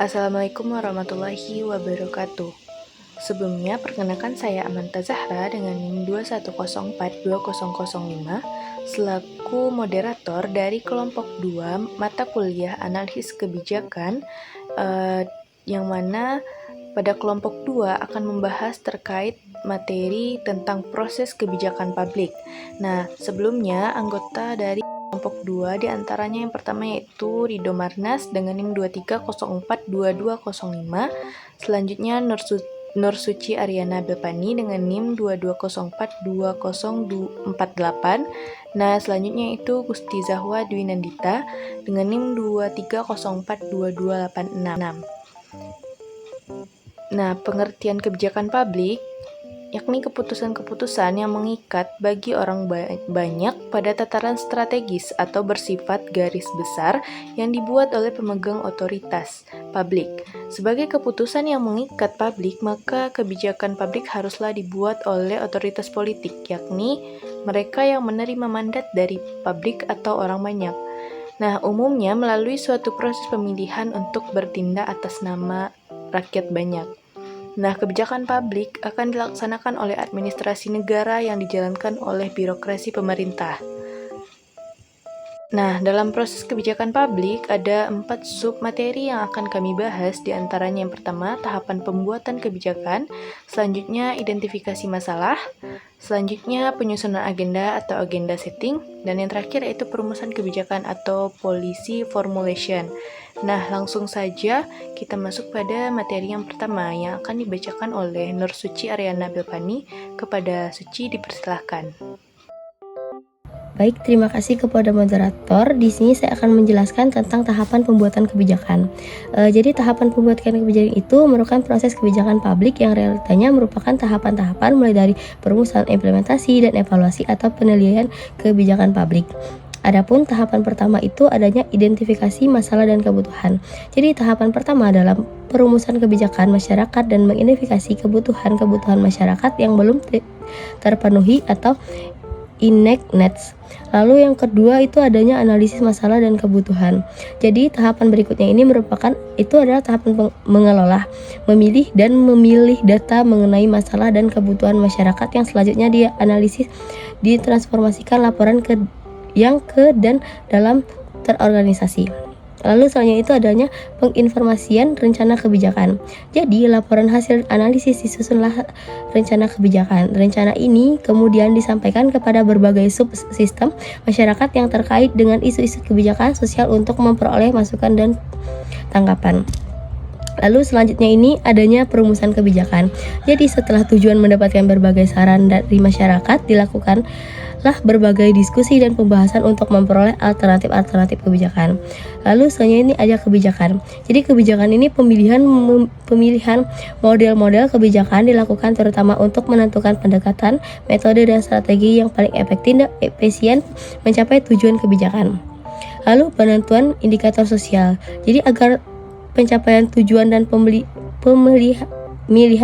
Assalamualaikum warahmatullahi wabarakatuh. Sebelumnya, perkenalkan saya Amanta Zahra dengan NIM 210420005 selaku moderator dari kelompok 2 mata kuliah analisis kebijakan yang mana pada kelompok 2 akan membahas terkait materi tentang proses kebijakan publik. Nah, sebelumnya anggota dari kelompok 2 diantaranya yang pertama yaitu Rido Marnas dengan NIM 23042205. Selanjutnya Nur Suci Ariana Belpani dengan NIM 22042048. Nah, selanjutnya itu Gusti Zahwa Dwi Nandita dengan NIM 23042286. Nah, pengertian kebijakan publik yakni keputusan-keputusan yang mengikat bagi orang banyak pada tataran strategis atau bersifat garis besar yang dibuat oleh pemegang otoritas publik. Sebagai keputusan yang mengikat publik, maka kebijakan publik haruslah dibuat oleh otoritas politik, yakni mereka yang menerima mandat dari publik atau orang banyak. Nah, umumnya melalui suatu proses pemilihan untuk bertindak atas nama rakyat banyak. Nah, kebijakan publik akan dilaksanakan oleh administrasi negara yang dijalankan oleh birokrasi pemerintah. Nah, dalam proses kebijakan publik ada 4 submateri yang akan kami bahas, diantaranya yang pertama, tahapan pembuatan kebijakan, selanjutnya identifikasi masalah, selanjutnya penyusunan agenda atau agenda setting, dan yang terakhir yaitu perumusan kebijakan atau policy formulation. Nah, langsung saja kita masuk pada materi yang pertama yang akan dibacakan oleh Nur Suci Ariana Belpani. Kepada Suci dipersilahkan. Baik, terima kasih kepada moderator. Di sini saya akan menjelaskan tentang tahapan pembuatan kebijakan. Jadi tahapan pembuatan kebijakan itu merupakan proses kebijakan publik yang realitanya merupakan tahapan-tahapan mulai dari perumusan, implementasi, dan evaluasi atau penilaian kebijakan publik. Adapun tahapan pertama itu adanya identifikasi masalah dan kebutuhan. Jadi tahapan pertama adalah perumusan kebijakan masyarakat dan mengidentifikasi kebutuhan masyarakat yang belum terpenuhi atau needs. Lalu yang kedua itu adanya analisis masalah dan kebutuhan. Jadi tahapan berikutnya ini adalah tahapan mengelola, memilih dan memilih data mengenai masalah dan kebutuhan masyarakat yang selanjutnya dianalisis, ditransformasikan laporan ke dan dalam terorganisasi. Lalu selanjutnya itu adanya penginformasian rencana kebijakan. Jadi laporan hasil analisis disusunlah rencana kebijakan. Rencana ini kemudian disampaikan kepada berbagai subsistem masyarakat yang terkait dengan isu-isu kebijakan sosial untuk memperoleh masukan dan tanggapan. Lalu selanjutnya ini adanya perumusan kebijakan. Jadi setelah tujuan mendapatkan berbagai saran dari masyarakat, dilakukanlah berbagai diskusi dan pembahasan untuk memperoleh alternatif kebijakan. Lalu selanjutnya ini ada kebijakan. Jadi kebijakan ini pemilihan model-model kebijakan dilakukan terutama untuk menentukan pendekatan, metode dan strategi yang paling efektif dan efisien mencapai tujuan kebijakan. Lalu penentuan indikator sosial. Jadi agar pencapaian tujuan dan pemilihan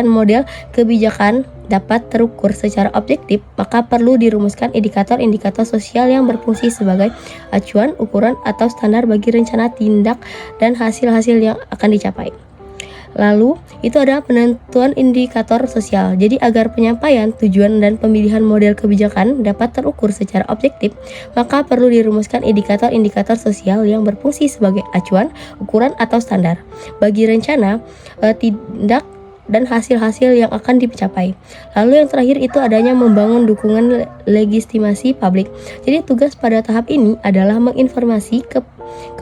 model kebijakan dapat terukur secara objektif, maka perlu dirumuskan indikator-indikator sosial yang berfungsi sebagai acuan, ukuran, atau standar bagi rencana tindak dan hasil-hasil yang akan dicapai. Lalu, itu adalah penentuan indikator sosial. Jadi agar penyampaian tujuan dan pemilihan model kebijakan dapat terukur secara objektif, maka perlu dirumuskan indikator-indikator sosial yang berfungsi sebagai acuan, ukuran, atau standar bagi rencana, tindak, dan hasil-hasil yang akan dicapai. Lalu yang terakhir itu adanya membangun dukungan legitimasi publik. Jadi tugas pada tahap ini adalah menginformasi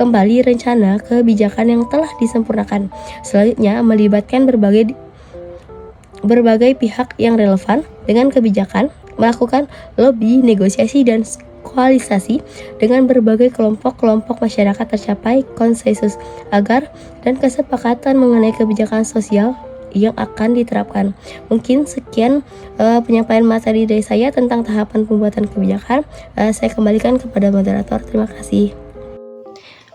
kembali rencana kebijakan yang telah disempurnakan. Selanjutnya melibatkan berbagai pihak yang relevan dengan kebijakan, melakukan lobby, negosiasi, dan koalisasi dengan berbagai kelompok masyarakat tercapai konsensus agar dan kesepakatan mengenai kebijakan sosial yang akan diterapkan. Mungkin sekian penyampaian materi dari saya tentang tahapan pembuatan kebijakan. Saya kembalikan kepada moderator. Terima kasih.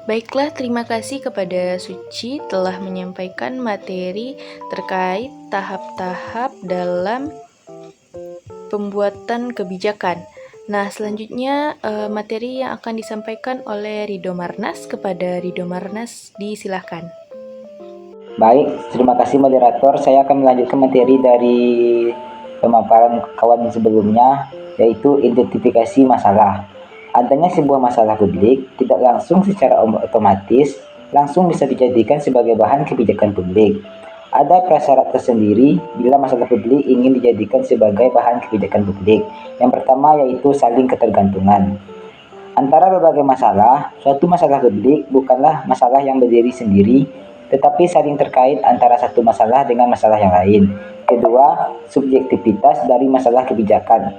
Baiklah, terima kasih kepada Suci telah menyampaikan materi terkait tahap-tahap dalam pembuatan kebijakan. Nah, selanjutnya materi yang akan disampaikan oleh Rido Marnas. Kepada Rido Marnas, disilahkan. Baik, terima kasih moderator. Saya akan melanjutkan materi dari pemaparan kawan sebelumnya, yaitu identifikasi masalah. Adanya sebuah masalah publik tidak langsung secara otomatis langsung bisa dijadikan sebagai bahan kebijakan publik. Ada prasyarat tersendiri bila masalah publik ingin dijadikan sebagai bahan kebijakan publik. Yang pertama yaitu saling ketergantungan. Antara berbagai masalah, suatu masalah publik bukanlah masalah yang berdiri sendiri, tetapi saling terkait antara satu masalah dengan masalah yang lain. Kedua, subjektivitas dari masalah kebijakan.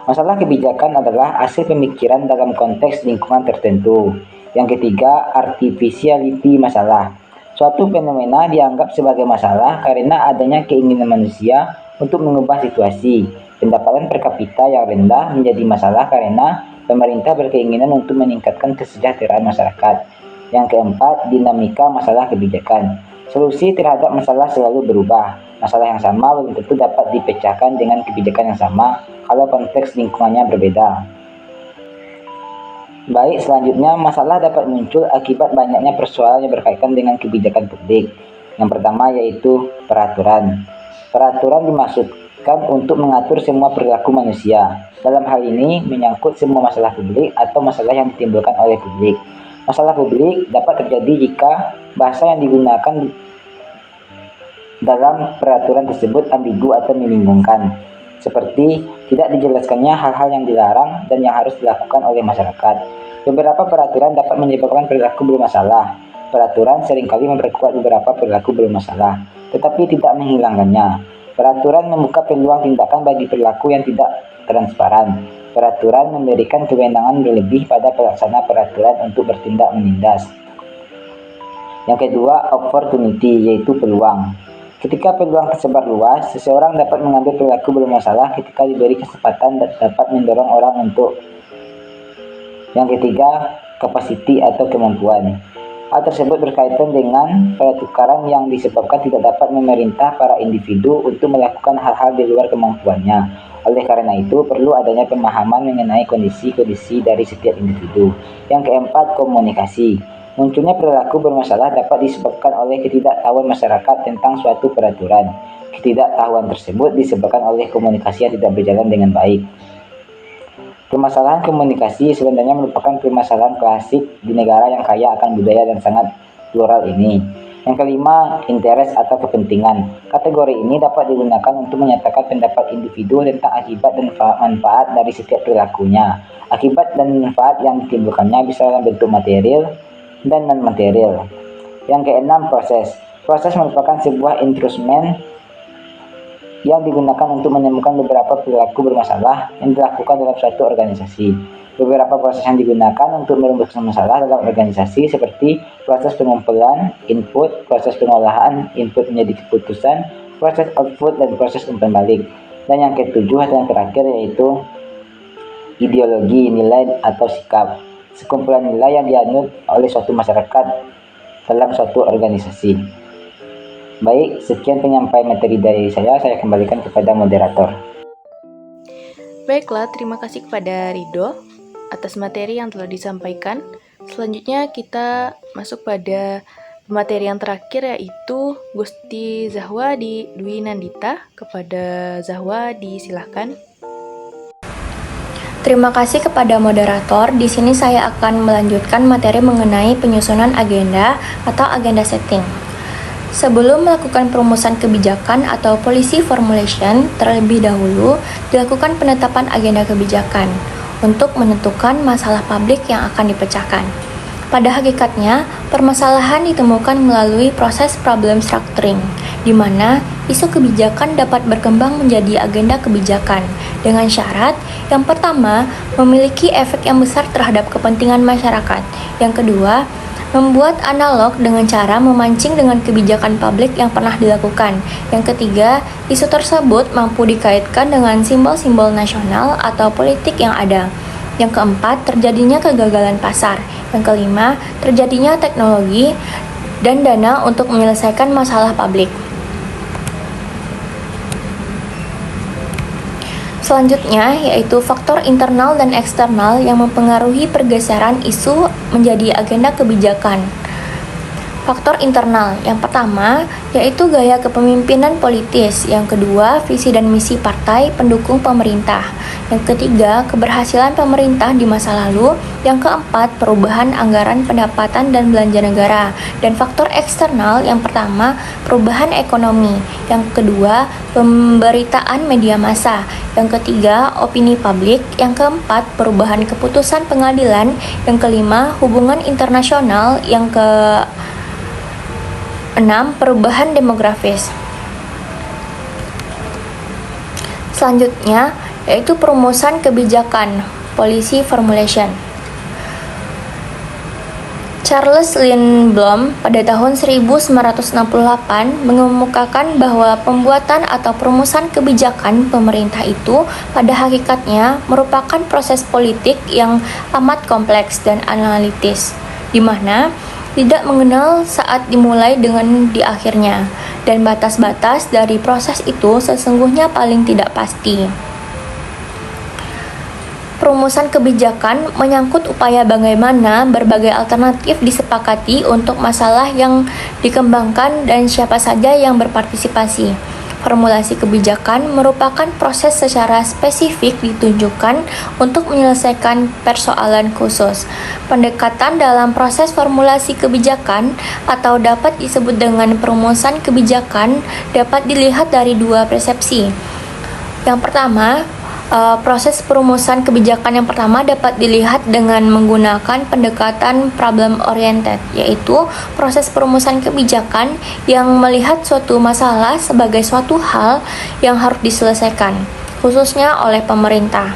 Masalah kebijakan adalah hasil pemikiran dalam konteks lingkungan tertentu. Yang ketiga, artificiality masalah. Suatu fenomena dianggap sebagai masalah karena adanya keinginan manusia untuk mengubah situasi. Pendapatan per kapita yang rendah menjadi masalah karena pemerintah berkeinginan untuk meningkatkan kesejahteraan masyarakat. Yang keempat, dinamika masalah kebijakan. Solusi terhadap masalah selalu berubah. Masalah yang sama belum tentu dapat dipecahkan dengan kebijakan yang sama kalau konteks lingkungannya berbeda. Baik, selanjutnya masalah dapat muncul akibat banyaknya persoalan yang berkaitan dengan kebijakan publik. Yang pertama yaitu peraturan. Peraturan dimaksudkan untuk mengatur semua perilaku manusia. Dalam hal ini menyangkut semua masalah publik atau masalah yang ditimbulkan oleh publik. Masalah publik dapat terjadi jika bahasa yang digunakan dalam peraturan tersebut ambigu atau membingungkan, seperti tidak dijelaskannya hal-hal yang dilarang dan yang harus dilakukan oleh masyarakat. Beberapa peraturan dapat menyebabkan perilaku bermasalah. Peraturan seringkali memperkuat beberapa perilaku bermasalah, tetapi tidak menghilangkannya. Peraturan membuka peluang tindakan bagi perilaku yang tidak transparan. Peraturan memberikan kewenangan berlebih pada pelaksana peraturan untuk bertindak menindas. Yang kedua, opportunity, yaitu peluang. Ketika peluang tersebar luas, seseorang dapat mengambil perilaku bermasalah ketika diberi kesempatan dan dapat mendorong orang untuk. Yang ketiga, capacity atau kemampuan. Hal tersebut berkaitan dengan pertukaran yang disebabkan tidak dapat memerintah para individu untuk melakukan hal-hal di luar kemampuannya. Oleh karena itu, perlu adanya pemahaman mengenai kondisi-kondisi dari setiap individu. Yang keempat, komunikasi. Munculnya perilaku bermasalah dapat disebabkan oleh ketidaktahuan masyarakat tentang suatu peraturan. Ketidaktahuan tersebut disebabkan oleh komunikasi yang tidak berjalan dengan baik. Permasalahan komunikasi sebenarnya merupakan permasalahan klasik di negara yang kaya akan budaya dan sangat plural ini. Yang kelima, interest atau kepentingan. Kategori ini dapat digunakan untuk menyatakan pendapat individu tentang akibat dan manfaat dari setiap perilakunya. Akibat dan manfaat yang ditimbulkannya bisa dalam bentuk material dan non-material. Yang keenam, proses. Proses merupakan sebuah instrumen yang digunakan untuk menemukan beberapa perilaku bermasalah yang dilakukan dalam suatu organisasi. Beberapa proses yang digunakan untuk merumuskan masalah dalam organisasi seperti proses pengumpulan, input, proses pengolahan, input menjadi keputusan, proses output, dan proses umpan balik. Dan yang ketujuh atau yang terakhir yaitu ideologi, nilai atau sikap. Sekumpulan nilai yang dianut oleh suatu masyarakat dalam suatu organisasi. Baik, sekian penyampaian materi dari saya kembalikan kepada moderator. Baiklah, terima kasih kepada Rido atas materi yang telah disampaikan. Selanjutnya kita masuk pada materi yang terakhir yaitu Gusti Zahwa Dwi Nandita. Kepada Zahwa disilahkan. Terima kasih kepada moderator. Di sini saya akan melanjutkan materi mengenai penyusunan agenda atau agenda setting. Sebelum melakukan perumusan kebijakan atau policy formulation, terlebih dahulu dilakukan penetapan agenda kebijakan untuk menentukan masalah publik yang akan dipecahkan. Pada hakikatnya, permasalahan ditemukan melalui proses problem structuring, di mana isu kebijakan dapat berkembang menjadi agenda kebijakan dengan syarat yang pertama, memiliki efek yang besar terhadap kepentingan masyarakat. Yang kedua, membuat analog dengan cara memancing dengan kebijakan publik yang pernah dilakukan. Yang ketiga, isu tersebut mampu dikaitkan dengan simbol-simbol nasional atau politik yang ada. Yang keempat, terjadinya kegagalan pasar. Yang kelima, terjadinya teknologi dan dana untuk menyelesaikan masalah publik. Selanjutnya, yaitu faktor internal dan eksternal yang mempengaruhi pergeseran isu menjadi agenda kebijakan. Faktor internal, yang pertama yaitu gaya kepemimpinan politis, yang kedua visi dan misi partai pendukung pemerintah, yang ketiga keberhasilan pemerintah di masa lalu, yang keempat perubahan anggaran pendapatan dan belanja negara, dan faktor eksternal yang pertama perubahan ekonomi, yang kedua pemberitaan media massa, yang ketiga opini publik, yang keempat perubahan keputusan pengadilan, yang kelima hubungan internasional, yang ke 6. Perubahan demografis. Selanjutnya, yaitu perumusan kebijakan, policy formulation. Charles Lindblom pada tahun 1968 mengemukakan bahwa pembuatan atau perumusan kebijakan pemerintah itu pada hakikatnya merupakan proses politik yang amat kompleks dan analitis, di mana tidak mengenal saat dimulai dengan di akhirnya, dan batas-batas dari proses itu sesungguhnya paling tidak pasti. Perumusan kebijakan menyangkut upaya bagaimana berbagai alternatif disepakati untuk masalah yang dikembangkan dan siapa saja yang berpartisipasi. Formulasi kebijakan merupakan proses secara spesifik ditunjukkan untuk menyelesaikan persoalan khusus. Pendekatan dalam proses formulasi kebijakan atau dapat disebut dengan perumusan kebijakan dapat dilihat dari dua persepsi. Yang pertama, proses perumusan kebijakan yang pertama dapat dilihat dengan menggunakan pendekatan problem oriented, yaitu proses perumusan kebijakan yang melihat suatu masalah sebagai suatu hal yang harus diselesaikan, khususnya oleh pemerintah.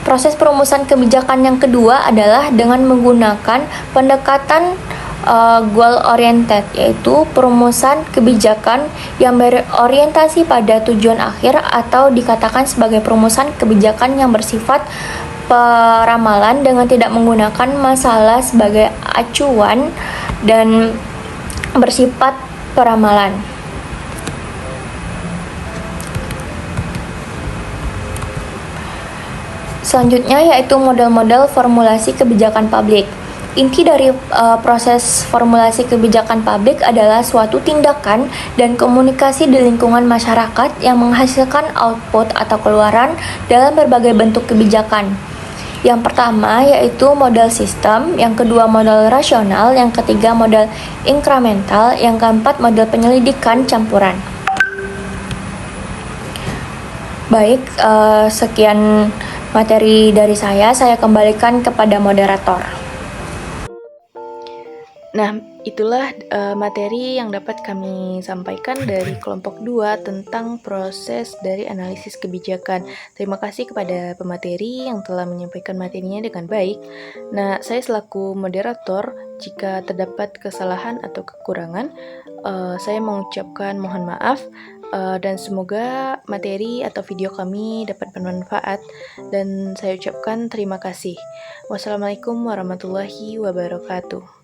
Proses perumusan kebijakan yang kedua adalah dengan menggunakan pendekatan goal oriented, yaitu perumusan kebijakan yang berorientasi pada tujuan akhir atau dikatakan sebagai perumusan kebijakan yang bersifat peramalan dengan tidak menggunakan masalah sebagai acuan dan bersifat peramalan. Selanjutnya yaitu model-model formulasi kebijakan publik. Inti dari proses formulasi kebijakan publik adalah suatu tindakan dan komunikasi di lingkungan masyarakat yang menghasilkan output atau keluaran dalam berbagai bentuk kebijakan. Yang pertama yaitu model sistem, yang kedua model rasional, yang ketiga model inkremental, yang keempat model penyelidikan campuran. Baik, sekian materi dari saya kembalikan kepada moderator. Nah, itulah materi yang dapat kami sampaikan dari kelompok 2 tentang proses dari analisis kebijakan. Terima kasih kepada pemateri yang telah menyampaikan materinya dengan baik. Nah, saya selaku moderator, jika terdapat kesalahan atau kekurangan, saya mengucapkan mohon maaf. Dan semoga materi atau video kami dapat bermanfaat, dan saya ucapkan terima kasih. Wassalamualaikum warahmatullahi wabarakatuh.